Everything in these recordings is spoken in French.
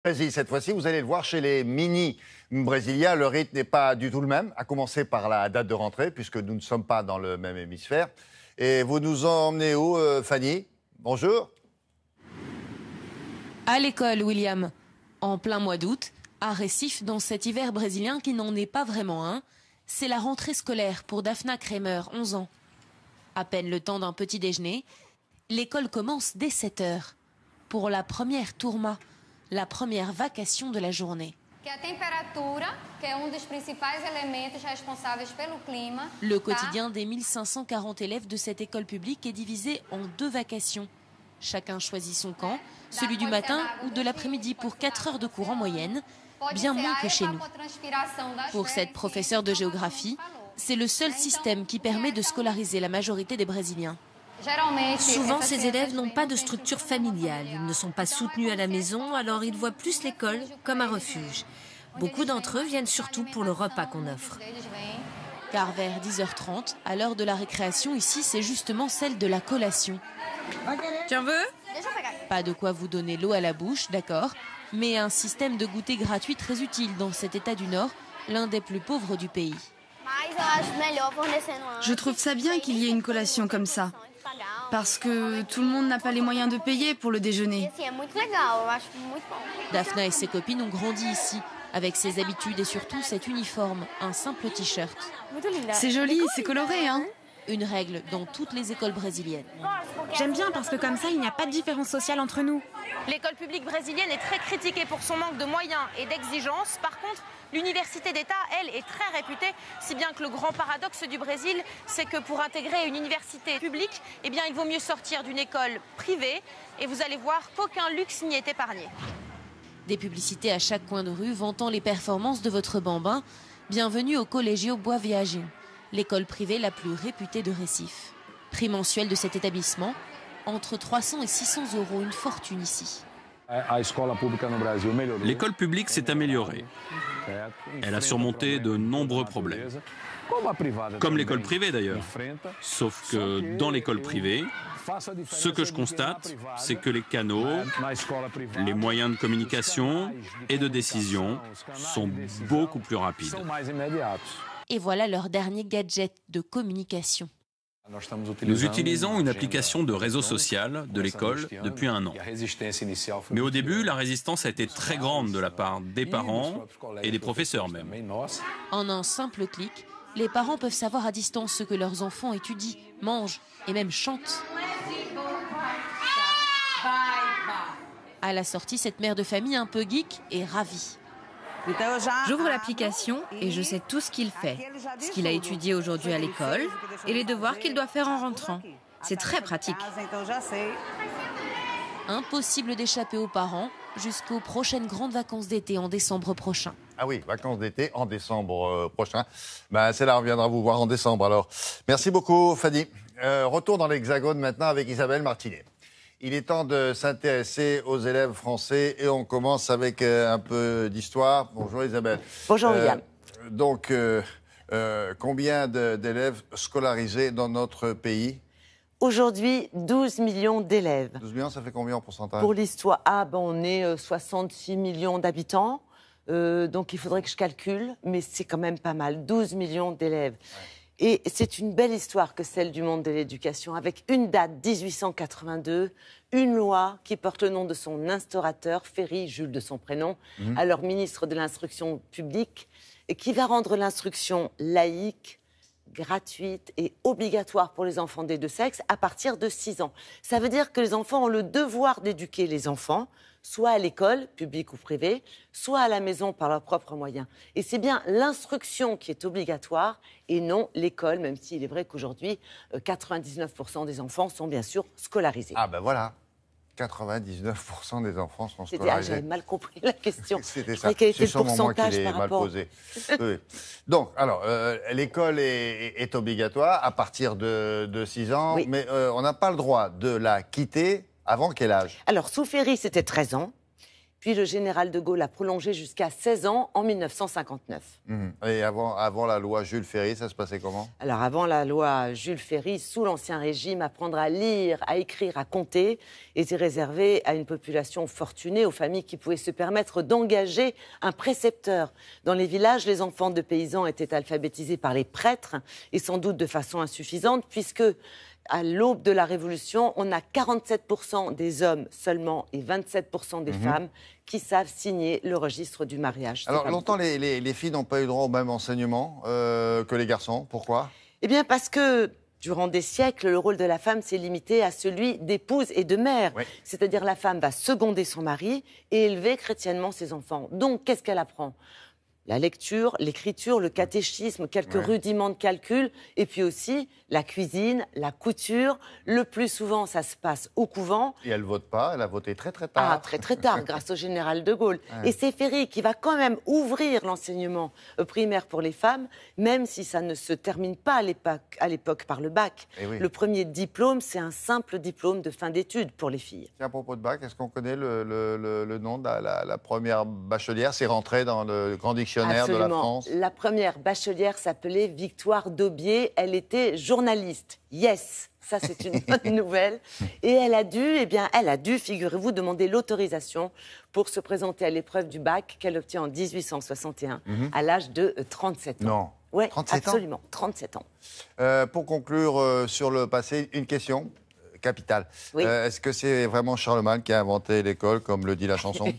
Brésil, cette fois-ci, vous allez le voir chez les mini-brésiliens, le rythme n'est pas du tout le même, à commencer par la date de rentrée, puisque nous ne sommes pas dans le même hémisphère. Et vous nous emmenez où, Fanny? Bonjour. À l'école, William. En plein mois d'août, à Recife, dans cet hiver brésilien qui n'en est pas vraiment un, c'est la rentrée scolaire pour Daphna Kramer, 11 ans. À peine le temps d'un petit déjeuner, l'école commence dès 7 heures. Pour la première tourma, la première vacation de la journée. Le quotidien des 1540 élèves de cette école publique est divisé en 2 vacations. Chacun choisit son camp, celui du matin ou de l'après-midi pour 4 heures de cours en moyenne, bien moins que chez nous. Pour cette professeure de géographie, c'est le seul système qui permet de scolariser la majorité des Brésiliens. Souvent, ces élèves n'ont pas de structure familiale. Ils ne sont pas soutenus à la maison, alors ils voient plus l'école comme un refuge. Beaucoup d'entre eux viennent surtout pour le repas qu'on offre. Car vers 10h30, à l'heure de la récréation, ici, c'est justement celle de la collation. Tu en veux? Pas de quoi vous donner l'eau à la bouche, d'accord, mais un système de goûter gratuit très utile dans cet état du Nord, l'un des plus pauvres du pays. Je trouve ça bien qu'il y ait une collation comme ça, parce que tout le monde n'a pas les moyens de payer pour le déjeuner. Daphna et ses copines ont grandi ici, avec ses habitudes et surtout cet uniforme, un simple t-shirt. C'est joli, c'est coloré, hein? Une règle dans toutes les écoles brésiliennes. J'aime bien parce que comme ça, il n'y a pas de différence sociale entre nous. L'école publique brésilienne est très critiquée pour son manque de moyens et d'exigences. Par contre, l'université d'État, elle, est très réputée, si bien que le grand paradoxe du Brésil, c'est que pour intégrer une université publique, eh bien, il vaut mieux sortir d'une école privée et vous allez voir qu'aucun luxe n'y est épargné. Des publicités à chaque coin de rue vantant les performances de votre bambin. Bienvenue au Colégio Boa Viagem, l'école privée la plus réputée de Recife. Prix mensuel de cet établissement, entre 300 et 600 €, une fortune ici. L'école publique s'est améliorée. Elle a surmonté de nombreux problèmes. Comme l'école privée d'ailleurs. Sauf que dans l'école privée, ce que je constate, c'est que les canaux, les moyens de communication et de décision sont beaucoup plus rapides. Et voilà leur dernier gadget de communication. Nous utilisons une application de réseau social de l'école depuis 1 an. Mais au début, la résistance a été très grande de la part des parents et des professeurs même. En un simple clic, les parents peuvent savoir à distance ce que leurs enfants étudient, mangent et même chantent. À la sortie, cette mère de famille un peu geek est ravie. J'ouvre l'application et je sais tout ce qu'il fait, ce qu'il a étudié aujourd'hui à l'école et les devoirs qu'il doit faire en rentrant. C'est très pratique. Impossible d'échapper aux parents jusqu'aux prochaines grandes vacances d'été en décembre prochain. Ah oui, vacances d'été en décembre prochain. C'est là, on viendra vous voir en décembre alors. Merci beaucoup, Fanny. Retour dans l'Hexagone maintenant avec Isabelle Martinet. Il est temps de s'intéresser aux élèves français et on commence avec un peu d'histoire. Bonjour Isabelle. Bonjour William. Donc, combien d'élèves scolarisés dans notre pays? Aujourd'hui, 12 millions d'élèves. 12 millions, ça fait combien en pourcentage? Pour l'histoire, on est 66 millions d'habitants. Donc il faudrait que je calcule, mais c'est quand même pas mal. 12 millions d'élèves. Ouais. Et c'est une belle histoire que celle du monde de l'éducation, avec une date, 1882, une loi qui porte le nom de son instaurateur, Ferry, Jules de son prénom, alors ministre de l'Instruction publique, et qui va rendre l'instruction laïque, gratuite et obligatoire pour les enfants des deux sexes à partir de 6 ans. Ça veut dire que les enfants ont le devoir d'éduquer les enfants, soit à l'école, publique ou privée, soit à la maison par leurs propres moyens. Et c'est bien l'instruction qui est obligatoire et non l'école, même s'il est vrai qu'aujourd'hui, 99% des enfants sont bien sûr scolarisés. Ah ben voilà, 99% des enfants sont scolarisés. J'avais mal compris la question. C'était ça. Quel était le pourcentage par rapport posé. Oui. Donc, alors, l'école est obligatoire à partir de 6 ans, oui. Mais on n'a pas le droit de la quitter avant quel âge? Alors, sous Ferry, c'était 13 ans. Puis le général de Gaulle a prolongé jusqu'à 16 ans en 1959. Et avant la loi Jules Ferry, ça se passait comment? Alors avant la loi Jules Ferry, sous l'Ancien Régime, apprendre à lire, à écrire, à compter était réservé à une population fortunée, aux familles qui pouvaient se permettre d'engager un précepteur. Dans les villages, les enfants de paysans étaient alphabétisés par les prêtres, et sans doute de façon insuffisante, puisque à l'aube de la Révolution, on a 47% des hommes seulement et 27% des femmes qui savent signer le registre du mariage. Alors, longtemps, les filles n'ont pas eu droit au même enseignement que les garçons. Pourquoi? Eh bien, parce que durant des siècles, le rôle de la femme s'est limité à celui d'épouse et de mère. Oui. C'est-à-dire la femme va seconder son mari et élever chrétiennement ses enfants. Donc, qu'est-ce qu'elle apprend? La lecture, l'écriture, le catéchisme, quelques rudiments de calcul, et puis aussi la cuisine, la couture. Le plus souvent, ça se passe au couvent. Et elle ne vote pas, elle a voté très très tard. Ah, très très tard, grâce au général de Gaulle. Et c'est Ferry qui va quand même ouvrir l'enseignement primaire pour les femmes, même si ça ne se termine pas à l'époque par le bac. Le premier diplôme, c'est un simple diplôme de fin d'études pour les filles. À propos de bac, est-ce qu'on connaît le nom de la première bachelière? C'est rentré dans le grand dictionnaire de la France. La première bachelière s'appelait Victoire Daubier. Elle était journaliste. Yes, ça c'est une bonne nouvelle. Et elle a dû, figurez-vous, demander l'autorisation pour se présenter à l'épreuve du bac qu'elle obtient en 1861 à l'âge de 37 ans. Non. Oui, 37 absolument, ans 37 ans. Pour conclure sur le passé, une question capitale. Oui. Est-ce que c'est vraiment Charlemagne qui a inventé l'école, comme le dit la chanson?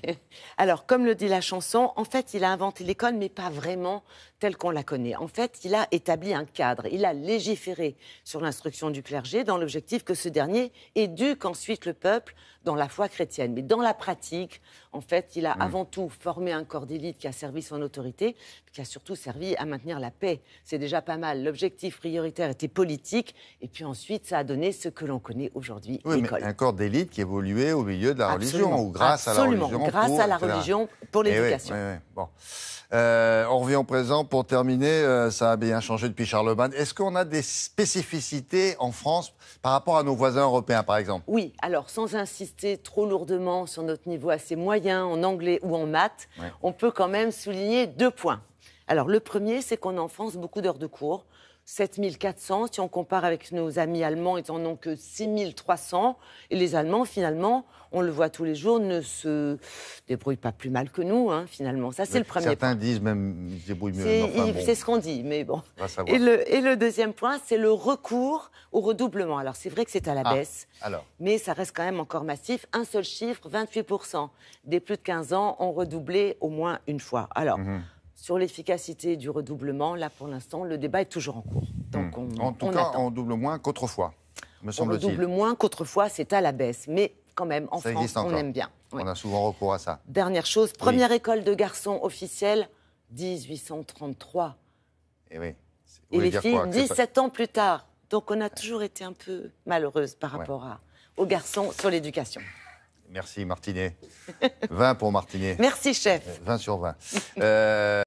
Alors, comme le dit la chanson, en fait, il a inventé l'école, mais pas vraiment telle qu'on la connaît. En fait, il a établi un cadre, il a légiféré sur l'instruction du clergé dans l'objectif que ce dernier éduque ensuite le peuple dans la foi chrétienne. Mais dans la pratique, en fait, il a avant tout formé un corps d'élite qui a servi son autorité, qui a surtout servi à maintenir la paix. C'est déjà pas mal. L'objectif prioritaire était politique, et puis ensuite, ça a donné ce que l'on connaît aujourd'hui, l'école. Mais un corps d'élite qui évoluait au milieu de la religion, ou grâce à la religion. Grâce à la religion pour l'éducation. Bon. On revient au présent. Pour terminer, ça a bien changé depuis Charlemagne. Est-ce qu'on a des spécificités en France par rapport à nos voisins européens, par exemple? Oui, alors sans insister trop lourdement sur notre niveau assez moyen en anglais ou en maths, on peut quand même souligner 2 points. Alors le premier, c'est qu'on a en France beaucoup d'heures de cours. 7400, si on compare avec nos amis allemands, ils en ont que 6300. Et les Allemands, finalement, on le voit tous les jours, ne se débrouillent pas plus mal que nous, finalement. Ça, c'est le premier point. Certains disent même qu'ils se débrouillent mieux. C'est ce qu'on dit, mais bon. On va savoir. Et le deuxième point, c'est le recours au redoublement. Alors, c'est vrai que c'est à la baisse, mais ça reste quand même encore massif. Un seul chiffre, 28% des plus de 15 ans ont redoublé au moins une fois. Alors... Sur l'efficacité du redoublement, là, pour l'instant, le débat est toujours en cours. Donc en tout cas, on double moins qu'autrefois, me semble-t-il. On double moins qu'autrefois, c'est à la baisse. Mais quand même, en France, on aime bien. On a souvent recours à ça. Dernière chose, première école de garçons officielle, 1833. Et oui. Et les filles, 17 ans plus tard. Donc on a toujours été un peu malheureuse par rapport aux garçons sur l'éducation. Merci Martinet. 20 pour Martinet. Merci chef. 20 sur 20.